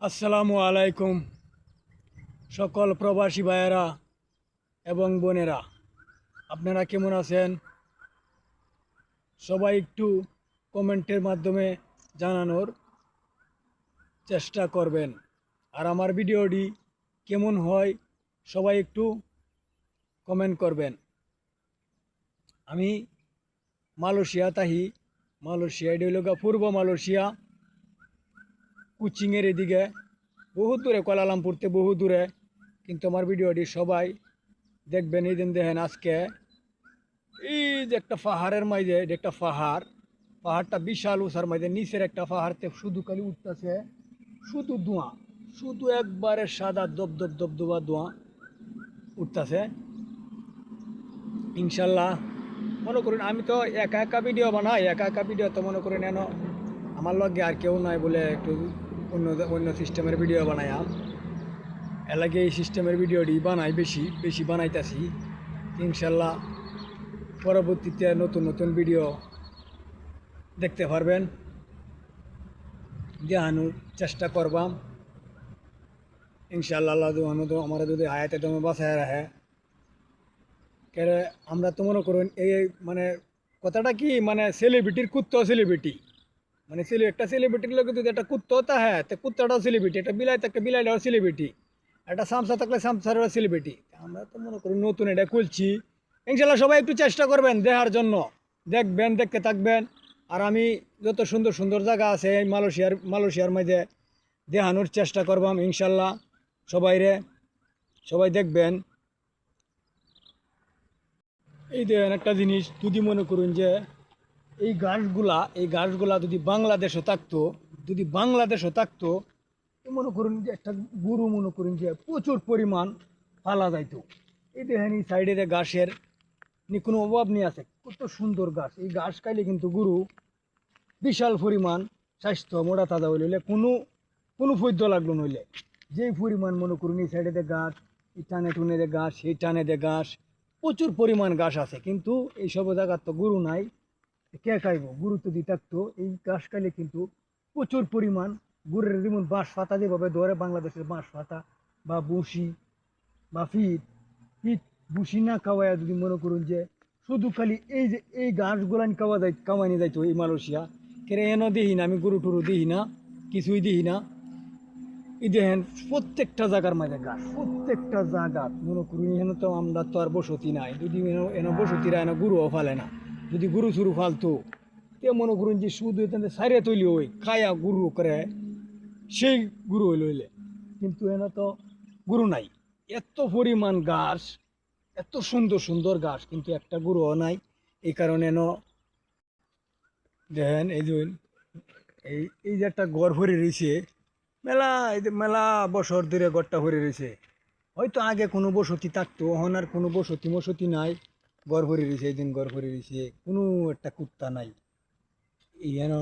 আসসালামু আলাইকুম সকল প্রবাসী ভাইয়েরা এবং বোনেরা, আপনারা কেমন আছেন? সবাই একটু কমেন্টের মাধ্যমে জানানোর চেষ্টা করবেন। আর আমার ভিডিওটি কেমন হয় সবাই একটু কমেন্ট করবেন। আমি মালয়েশিয়া তাহি, মালয়েশিয়া এটা পূর্ব মালয়েশিয়া, কুচিংয়ের এদিকে বহু দূরে, কুয়ালালামপুরতে বহু দূরে। কিন্তু আমার ভিডিওটি সবাই দেখবেন। এই দিন দেখেন আজকে এই যে একটা পাহাড়ের মাঝে, এটা একটা পাহাড়টা বিশাল উঁচার মাঝে, নিচের একটা পাহাড়তে শুধু খালি উঠতেছে শুধু ধোঁয়া, শুধু একবারে সাদা দবদবা ধোঁয়া উঠতেছে। ইনশাল্লাহ মনে করুন আমি তো একা একা ভিডিও বানাই, একা একা ভিডিও তো মনে করেন এন আমার লগে আর কেউ নাই বলে একটু অন্য অন্য সিস্টেমের ভিডিও বানাইয়াম। এলাকে এই সিস্টেমের ভিডিওটি বানাই, বেশি বেশি বানাইতেছি। ইনশাল্লাহ পরবর্তীতে নতুন নতুন ভিডিও দেখতে পারবেন, দেখানোর চেষ্টা করবাম ইনশাআল্লাহ। আল্লাহ আমার যদি হায়াতে দমে বাঁচায় রাখে। কেন আমরা তো মনে করুন এই মানে কথাটা কি, মানে সেলিব্রিটির কুত্তাও সেলিব্রিটি, মানে একটা সেলিব্রিটির লোক যদি একটা কুত্তাও তা, হ্যাঁ তো কুত্তাটাও সেলিব্রিটি, একটা বিলাই থাকলে বিলাইটাও সেলিব্রিটি, একটা সামসা থাকলে সামসারও সেলিব্রিটি। আমরা তো মনে করুন নতুন এটা খুলছি। ইনশাল্লাহ সবাই একটু চেষ্টা করবেন দেখার জন্য, দেখবেন, দেখতে থাকবেন। আর আমি যত সুন্দর সুন্দর জায়গা আছে এই মালয়েশিয়ার মধ্যে দেখানোর চেষ্টা করবাম ইনশাল্লাহ। সবাই দেখবেন। এই দেখেন একটা জিনিস, যদি মনে করুন যে এই গাছগুলা যদি বাংলাদেশও থাকতো, তো মনে করুন যে একটা গরু মনে করুন যে প্রচুর পরিমাণ পালা যাইতো। এই দেখেন এই সাইডে ঘাসের কোনো অভাব নেই, আছে কত সুন্দর ঘাস। এই ঘাস খাইলে কিন্তু গরু বিশাল পরিমাণ স্বাস্থ্য মোটা তাজা হইলে কোনো কোনো ফৈদ্য লাগলো নইলে। যেই পরিমাণ মনে করুন এই সাইডে ঘাস, এই টানে টুনে ঘাস, এই টানে ঘাস, প্রচুর পরিমাণ ঘাস আছে। কিন্তু এইসব জায়গার তো গরু নাই, কে খাইব? গরু যদি থাকতো এই ঘাস খাইলে কিন্তু প্রচুর পরিমাণ গরুর যেমন বাঁশ পাতা যেভাবে ধরে বাংলাদেশের বাঁশ পাতা বা বসি বা ফিট বসি না খাওয়ায় যদি মনে করুন যে শুধু খালি এই যে এই ঘাসগুলান কামানি যাইতো এই মালয়েশিয়া। কেন এন দিই না, আমি গরু টুরু দিই না, কিছুই দিই না। এই দেখেন প্রত্যেকটা জায়গার মাঝে গাছ, প্রত্যেকটা জায়গা মনে করুন এখানে তো আমরা তো আর বসতি নাই। যদি এনে বসতিরা এনে গরুও ফালে না, যদি গরু চুরু ফালতো তে মনে করুন যে শুধু এখানে সাইরে তৈলি ওই খায়া গরু করে সেই গরু লইলে। কিন্তু এনে তো গরু নাই, এত পরিমাণ গাছ, এত সুন্দর সুন্দর গাছ, কিন্তু একটা গরুও নাই। এই কারণে দেখেন এই যে এই এই যে একটা গড় ভরে রয়েছে, মেলা এই যে মেলা বছর ধরে গড়টা ভরে রয়েছে। হয়তো আগে কোনো বসতি থাকতো, এখন আর কোনো বসতি নাই, গড় ভরে রয়েছে। এই দিন গড় ভরে রয়েছে, কোনো একটা কুত্তা নাই। এই যেন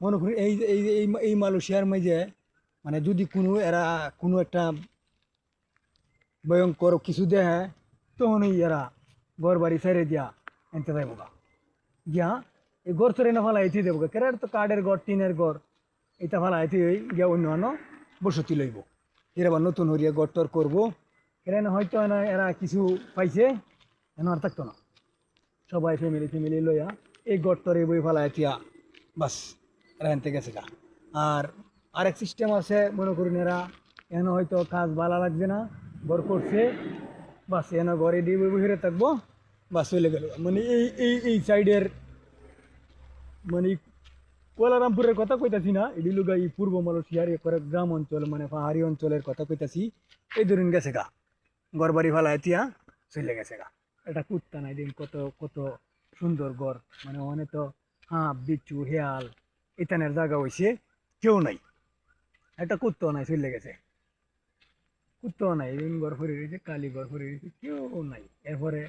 মনে করি এই যে এই মালয়েশিয়ার মাঝে, মানে যদি কোনো এরা কোনো একটা ভয়ঙ্কর কিছু দেয়, তখনই এরা ঘর বাড়ি ছেড়ে দিয়া এনতে যাইব গা, গিয়া এই ঘর চড়ে না ফালাই দেবো গা। কেরার তো কাঠের ঘর, টিনের ঘর, এটা ফালাই গিয়া অন্য বসতি লইব। এরা আবার নতুন হরিয়া ঘর টর করবো। এরা হয়তো এরা কিছু পাইছে, এনে আর থাকতো না। সবাই ফ্যামিলি লইয়া এই ঘর টর এই বই ফালাই বাস এরা এনতে গেছে গা। আর আরেক সিস্টেম আছে, মনে করুন এরা এনে হয়তো কাজ ভালো লাগছে না, ঘর করছে, বাস এনে ঘরে দিয়ে বসে থাকবো, বাস চলে গেল। মানে এই সাইডের, মানে কুয়ালালামপুরের কথা কইতাছি না, এটি লোক এই পূর্ব মালয়েশিয়ার একবারে গ্রাম অঞ্চল, মানে পাহাড়ি অঞ্চলের কথা কইতাছি। এই ধরুন গেছে গা, ঘর বাড়ি ফালা এতিয়া চলে গেছে গা। এটা কুত্তা নাই, দিন কত কত সুন্দর ঘর, মানে ওখানে তো হাঁপ বিচ্ছু হেয়াল ইতানের জায়গা হয়েছে, কেউ নাই, একটা কুত্তাও নাই, চলে গেছে। কুত্তাও নাই, এই ঘর ফরে রয়েছে, কালি ঘর ফরে রয়েছে, কেউ নাই। এরপরে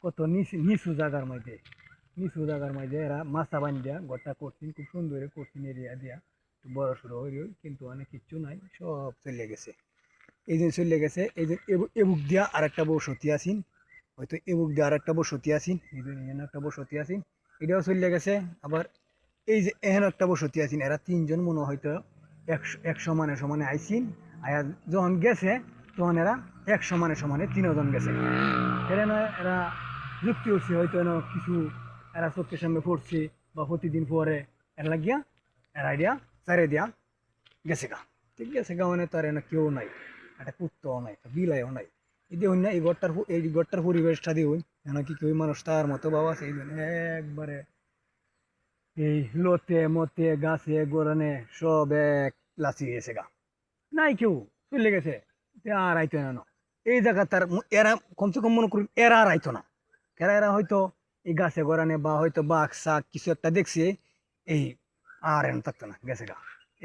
কত নিচু জায়গার মধ্যে, এরা মাছা বান দিয়া ঘরটা করছেন, খুব সুন্দর করছেন এরিয়া দিয়া, বড় সড়ো হইল, কিন্তু অনেক কিচ্ছু নাই, সব চলে গেছে। এই দিন চলে গেছে। এই দিন এবুক দিয়া আর একটা বসতি আসিন, হয়তো এবুক দিয়ে আর একটা বসতি আসিন, এই দিন এখানে একটা বসতি আসিন, এটাও চলে গেছে। আবার এই যে এখানে একটা বসতি আসিন, এরা তিনজন মনে হয়তো এক সমানে সমানে আইসিন আয়া যখন গেছে তখন এরা এক সমানে সমানে 3জন গেছে। এরা না এরা যুক্তি হচ্ছে হয়তো কিছু এরা চোখের সামনে পড়ছে বা প্রতিদিন পরে এর লাগিয়া এরা আইডিয়া চারে দিয়া গেছে গা। ঠিক গেছে গা মানে তার এনে কেউ নাই, একটা কুত্তাও নাই, একটা বিলাইও নাই। এই দেখুন না এই ঘরটার পরিবেশটা দেখুন যেন কি কেউ মানুষ তার মতো বাবা সেই জন্য একবারে এই লতে মতে গাছে গোড়ানে সব এক লাচিয়ে গেছে গা, নাই কেউ চলে গেছে। আর আইতো না এই জায়গা তার এরা কমসে কম মনে করুন এরা আর আইতো না। এরা হয়তো এই গাছে গোড়ানে বা হয়তো বাঘ শাক কিছু একটা দেখছে, এই আর এনে থাকতো না, গেছে গা।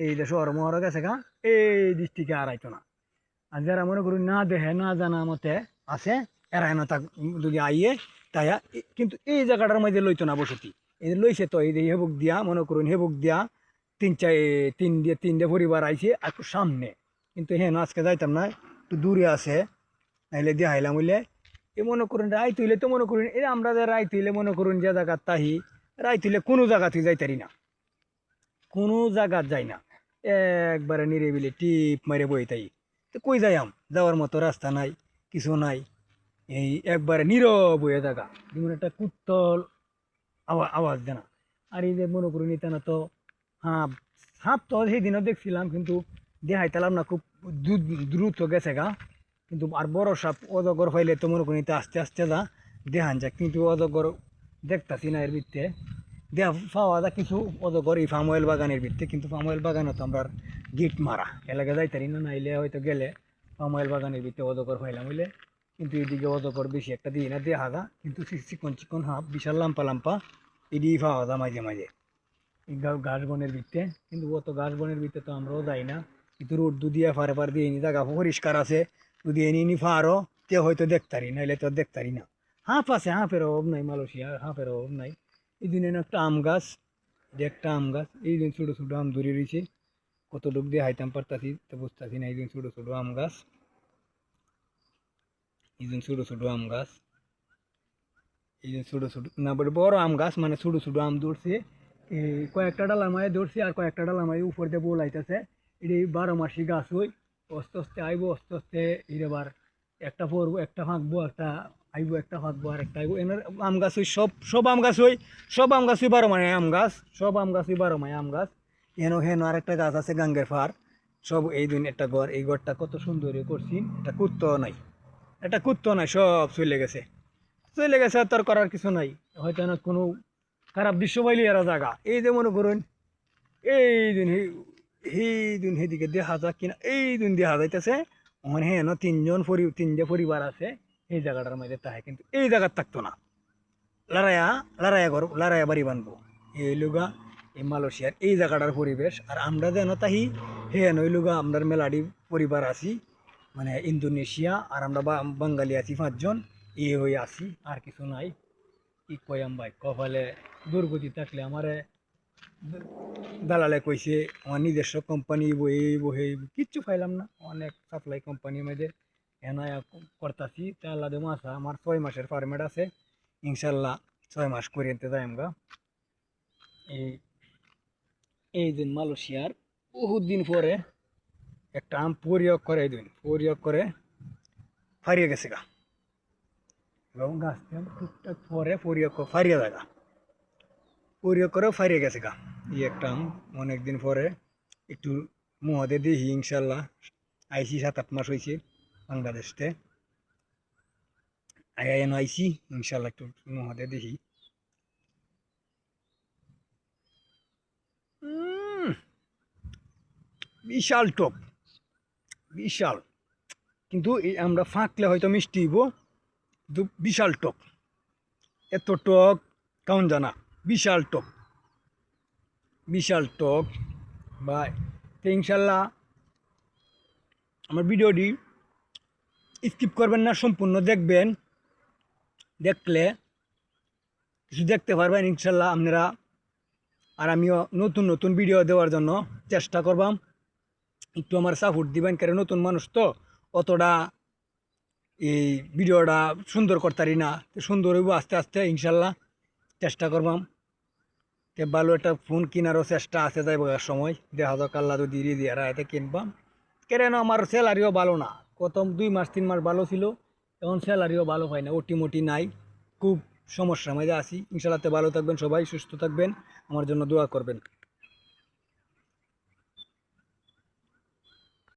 এই যে শহর মহর গেছে গা, এই ডিস্ট্রিক্টে আর আইতো না। আর যারা মনে করুন না দেখে না জানা মতে আছে এরা এনে থাক যদি আইয়ে তাই কিন্তু এই জায়গাটার মধ্যে লইতো না বসতি। এই যে লইছে তো এই যে হেবুক দিয়া মনে করুন হেবুক দিয়া তিনটে পরিবার আইছে একটু সামনে, কিন্তু হ্যাঁ আজকে যাইতাম না, একটু দূরে আছে, নাইলে দিয়ে হাইলাম হইলে এ মনে করুন রায় তুইলে তো মনে করুন এই আমরা যে রায় তুইলে মনে করুন যে জায়গার তাহি রায় তুইলে কোনো জায়গাতেই যাইতারি না, কোনো জায়গা যাই না, একবারে নিরিবিলি টিপ মারে বই তাই। তো কই যাইয়াম, যাওয়ার মতো রাস্তা নাই, কিছু নাই, এই একবারে নীরব হয়ে জায়গা, যেমন একটা কুত্তল আওয়াজ দেনা। আর এই যে মনে করুন এটা না তো হাঁপ, হাঁপ তো সেদিনও দেখছিলাম কিন্তু দেখাইতালাম না, খুব দ্রুত গেছে গা। কিন্তু আর বড় সাপ অজগর ফাইলে তো মনে করি আস্তে আস্তে যা দেখান যায়, কিন্তু অজগর দেখতাছি না এর ভিত্তে দেখ পাওয়া যায় কিছু অজগর এই ফার্ম অয়েল বাগানের ভিত্তে, কিন্তু ফার্ম অয়েল বাগানে তো আমরা গিট মারা এলাকা যাইতারি না, নাইলে হয়তো গেলে ফার্ম অয়েল বাগানের ভিত্তে অজগর ফাইলাম হইলে। কিন্তু এদিকে অজগর বেশি একটা দিই না দেখা যা, কিন্তু চিকন চিকন হাঁপ বিশাল লাম্পা লাম্পা এটি পাওয়া যায় মাঝে মাঝে এই ঘাস বনের ভিত্তে। কিন্তু অত ঘাস বনের ভিত্তে তো আমরাও যাই না, কিন্তু রোড দুদিয়া ফারে ফার দিয়ে নি জায়গা পরিষ্কার আছে, যদি এনে নি ফারও তে হয়তো দেখতারি, নাইলে তো দেখতারি না। হাঁপ আছে, হাঁপের অভাব নাই, মালয়েশিয়া হাঁপের অভাব নাই। এই দিন একটা আম গাছ, একটা আম গাছ, এই দিন ছোটো ছোটো আম ধরে রয়েছে, কতটুক দিয়ে হাইতাম পারতাছি তো বুঝতেছি না। এই দিন ছোটো ছোটো আম গাছ, এই দিন ছোটো ছোটো আম গাছ, এই যে ছোটো ছোটো না বড় আম গাছ মানে ছোটো ছোটো আম ধরছে, এই কয়েকটা ডালার মায়ে ধরছে আর কয়েকটা ডালার মায়ে উপর দিয়ে বোলাইতেছে। এটি 12 মাসি গাছ হই, আস্তে আস্তে আইব, আস্তে আস্তে এর এবার একটা পরবো, একটা ফাঁকবো, একটা আইব, একটা ফাঁকবো আর একটা আইব। এনার আম গাছ হই সব সব আম গাছ হই, সব আম গাছ হই 12 মাসে আম গাছ, সব আম গাছ হই 12 মাসে আম গাছ। হেন আর একটা গাছ আছে গাঙ্গের ফার, সব এই দিন একটা ঘর, এই ঘরটা কত সুন্দর করছি, এটা কুত্তো নাই, এটা কুত্তো নাই, সব চলে গেছে, চলে গেছে, আর তার করার কিছু নাই। হয়তো না কোনো খারাপ দৃশ্য পাইলে এরা জায়গা এই যে মনে করুন এই দিন এই দিন সেদিকে দেখা যাক কিনা, এই দিন দেখা যাইতেছে ওখানে হেন তিনটে পরিবার আছে এই জায়গাটার মধ্যে তাহে, কিন্তু এই জায়গার থাকতো না, লড়াইয়া বাড়ি বানবো। এই লুগা এই মালয়েশিয়ার এই জায়গাটার পরিবেশ। আর আমরা যেন তাহি হেন ওই লুগা আমরা মেলাডি পরিবার আছি, মানে ইন্দোনেশিয়া, আর আমরা বাঙালি আছি 5জন, এ হয়ে আসি, আর কিছু নাই। কি কয়াম ভাই, কপালে দুর্গতি থাকলে আমারে দালালে কইছে আমার নিজস্ব কোম্পানি বই কিচ্ছু পাইলাম না, অনেক সাপ্লাই কোম্পানির মধ্যে এনায়া করতাছি। তা আল্লাহ মাসা আমার 6 মাসের পারমিট আছে, ইনশাল্লাহ 6 মাস করে এনতে যাই আমরা। এই এই দিন মালয়েশিয়ার বহুত দিন পরে একটা আম পরিয়োগ করে ফারিয়ে গেছে গা, এবং গাছটা টুকটাক পরে ফারিয়ে যায় গা, পরিয়োগ করেও ফারিয়ে গেছে গা। এই একটা আম অনেকদিন পরে একটু মুহদে দেখি, ইনশাল্লাহ আইসি 7-8 মাস হয়েছে বাংলাদেশতে, এন আইসি, ইনশাল্লাহ একটু মুহদে দেখি। বিশাল টক, বিশাল, কিন্তু এই আমরা ফাঁকলে হয়তো মিষ্টি হইব, কিন্তু বিশাল টক, এত টক কেমন জানা, বিশাল টক, বিশাল টক ভাই। তো ইনশাল্লাহ আমার ভিডিওটি স্কিপ করবেন না, সম্পূর্ণ দেখবেন, দেখলে কিছু দেখতে পারবেন ইনশাল্লাহ আপনারা। আর আমিও নতুন নতুন ভিডিও দেওয়ার জন্য চেষ্টা করবাম, একটু আমার সাপোর্ট দিবেন, কারণ নতুন মানুষ তো অতটা এই ভিডিওটা সুন্দর করতারি না, সুন্দর হইব আস্তে আস্তে ইনশাল্লাহ চেষ্টা করবাম। তে ভালো একটা ফোন কেনারও চেষ্টা আছে যাইব এক সময়, দেখা যাক আল্লাহ যদি দিয়ে এতে কিনবা। কেন আমার স্যালারিও ভালো না, কত 2 মাস 3 মাস ভালো ছিল, এখন স্যালারিও ভালো হয় না, ওটি মোটি নাই, খুব সমস্যার মাঝে আছি। ইনশাল্লাহ ভালো থাকবেন সবাই, সুস্থ থাকবেন, আমার জন্য দোয়া করবেন।